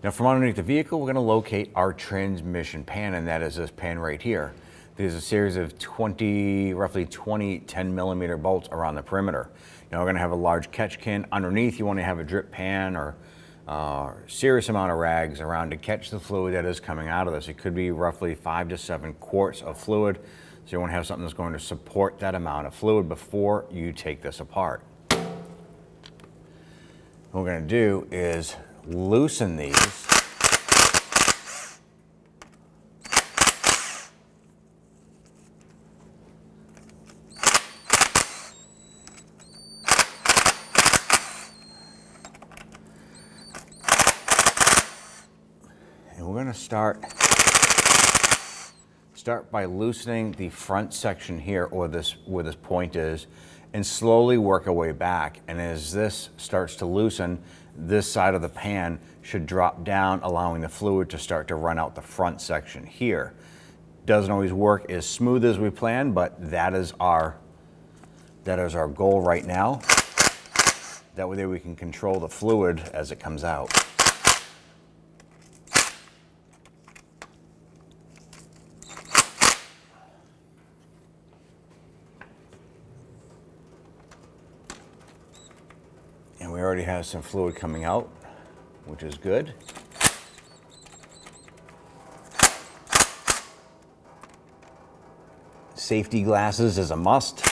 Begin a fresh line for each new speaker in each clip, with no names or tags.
Now from underneath the vehicle, we're going to locate our transmission pan, and that is this pan right here. There's a series of roughly 20 10mm bolts around the perimeter. Now we're going to have a large catch can underneath. You want to have a drip pan or serious amount of rags around to catch the fluid that is coming out of this. It could be roughly 5 to 7 quarts of fluid. So you want to have something that's going to support that amount of fluid before you take this apart. What we're going to do is loosen these. And we're going to start by loosening the front section here, or where this point is, and slowly work our way back. And as this starts to loosen, this side of the pan should drop down, allowing the fluid to start to run out the front section here. Doesn't always work as smooth as we planned, but that is our goal right now. That way we can control the fluid as it comes out. And we already have some fluid coming out, which is good. Safety glasses is a must.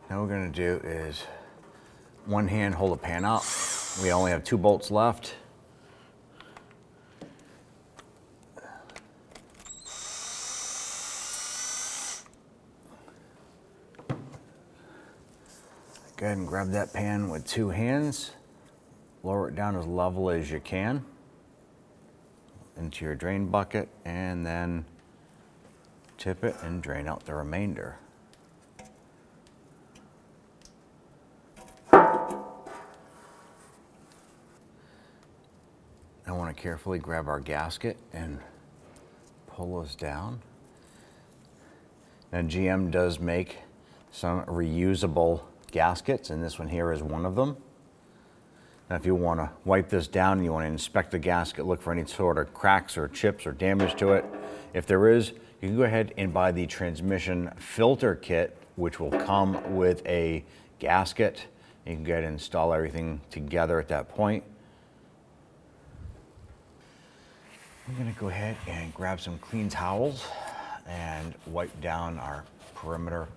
Now what we're going to do is one hand hold the pan up. We only have 2 bolts left. Go ahead and grab that pan with 2 hands. Lower it down as level as you can into your drain bucket, and then tip it and drain out the remainder. I want to carefully grab our gasket and pull those down. Now GM does make some reusable gaskets, and this one here is one of them. Now if you want to wipe this down and you want to inspect the gasket, look for any sort of cracks or chips or damage to it. If there is, you can go ahead and buy the transmission filter kit, which will come with a gasket. You can go ahead and install everything together at that point. I'm going to go ahead and grab some clean towels and wipe down our perimeter.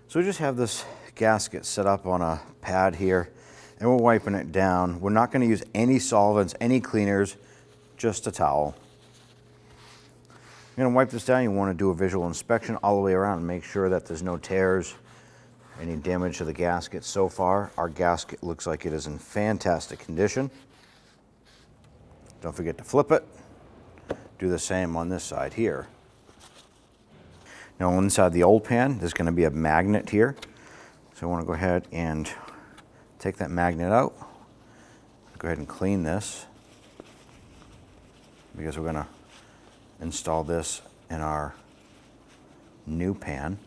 So we just have this gasket set up on a pad here, and we're wiping it down. We're not going to use any solvents, any cleaners, just a towel. You're going to wipe this down. You want to do a visual inspection all the way around and make sure that there's no tears, any damage to the gasket. So far, our gasket looks like it is in fantastic condition. Don't forget to flip it. Do the same on this side here. Now inside the old pan, there's going to be a magnet here. So I want to go ahead and take that magnet out. Go ahead and clean this because we're going to install this in our new pan.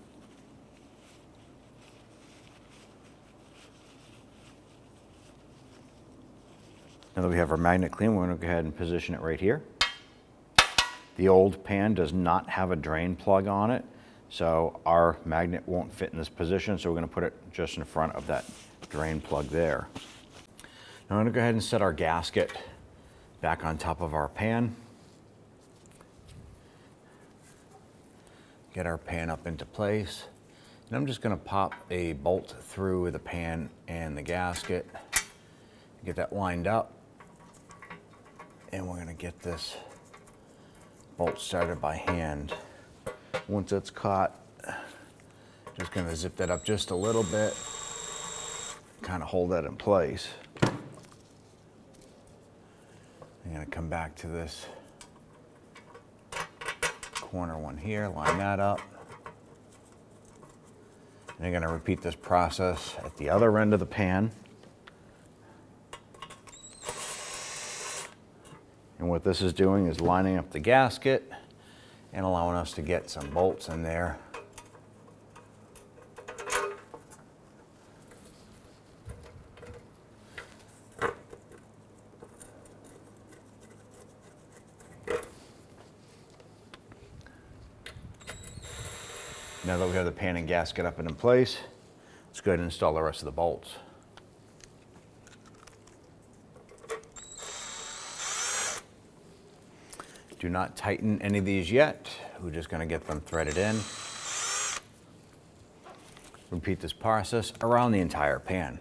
Now that we have our magnet clean, we're going to go ahead and position it right here. The old pan does not have a drain plug on it, so our magnet won't fit in this position, so we're going to put it just in front of that drain plug there. Now I'm going to go ahead and set our gasket back on top of our pan. Get our pan up into place. And I'm just going to pop a bolt through the pan and the gasket. Get that lined up. And we're going to get this bolt started by hand. Once it's caught, just going to zip that up just a little bit. Kind of hold that in place. I'm going to come back to this corner one here, line that up. And I'm going to repeat this process at the other end of the pan. And what this is doing is lining up the gasket and allowing us to get some bolts in there. Now that we have the pan and gasket up and in place, let's go ahead and install the rest of the bolts. Do not tighten any of these yet. We're just going to get them threaded in. Repeat this process around the entire pan.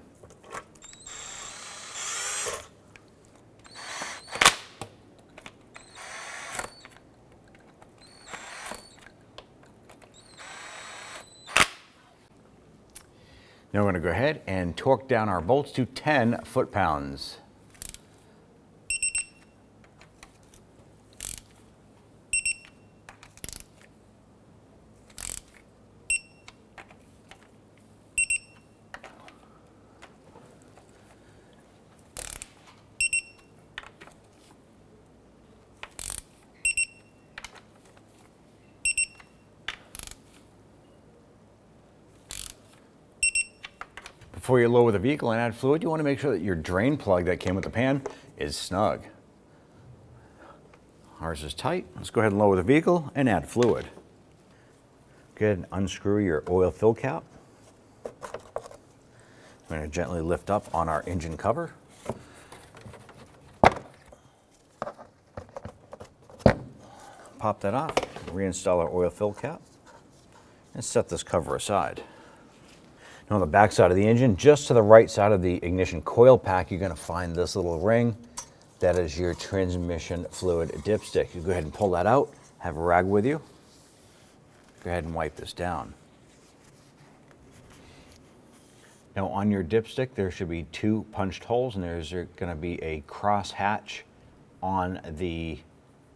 Now we're going to go ahead and torque down our bolts to 10 foot-pounds. Before you lower the vehicle and add fluid, you want to make sure that your drain plug that came with the pan is snug. Ours is tight. Let's go ahead and lower the vehicle and add fluid. Go ahead and unscrew your oil fill cap. I'm going to gently lift up on our engine cover. Pop that off, reinstall our oil fill cap, and set this cover aside. Now on the back side of the engine, just to the right side of the ignition coil pack, you're going to find this little ring. That is your transmission fluid dipstick. You go ahead and pull that out, have a rag with you. Go ahead and wipe this down. Now on your dipstick, there should be 2 punched holes, and there's going to be a cross hatch on the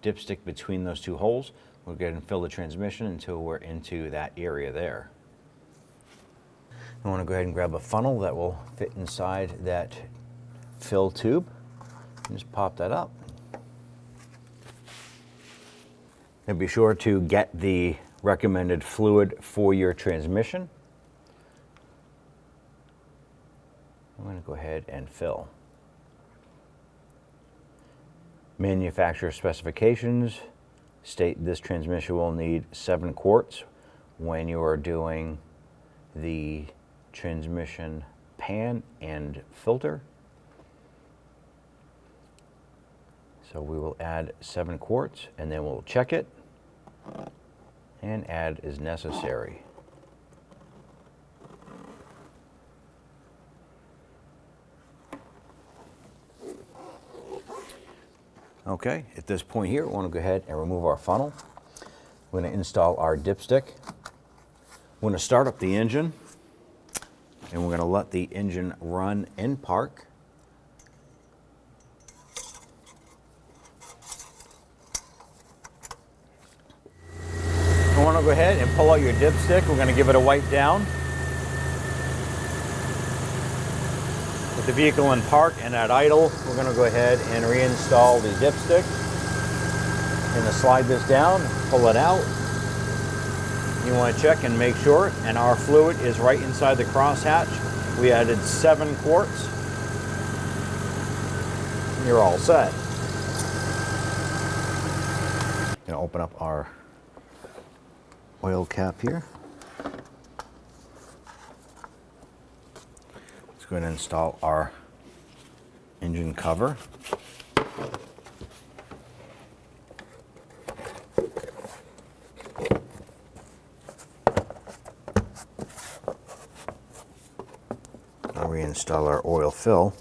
dipstick between those 2 holes. We'll go ahead and fill the transmission until we're into that area there. I want to go ahead and grab a funnel that will fit inside that fill tube and just pop that up. And be sure to get the recommended fluid for your transmission. I'm going to go ahead and fill. Manufacturer specifications state this transmission will need 7 quarts when you are doing the transmission pan and filter. So we will add 7 quarts and then we'll check it and add as necessary. Okay, at this point here, we want to go ahead and remove our funnel. We're going to install our dipstick. We're going to start up the engine. And we're going to let the engine run in park. You want to go ahead and pull out your dipstick. We're going to give it a wipe down. With the vehicle in park and at idle, we're going to go ahead and reinstall the dipstick. Going to slide this down, pull it out. You want to check and make sure, and our fluid is right inside the crosshatch. We added 7 quarts. You're all set. Going to open up our oil cap here. Let's go ahead and install our engine cover. I'll reinstall our oil fill.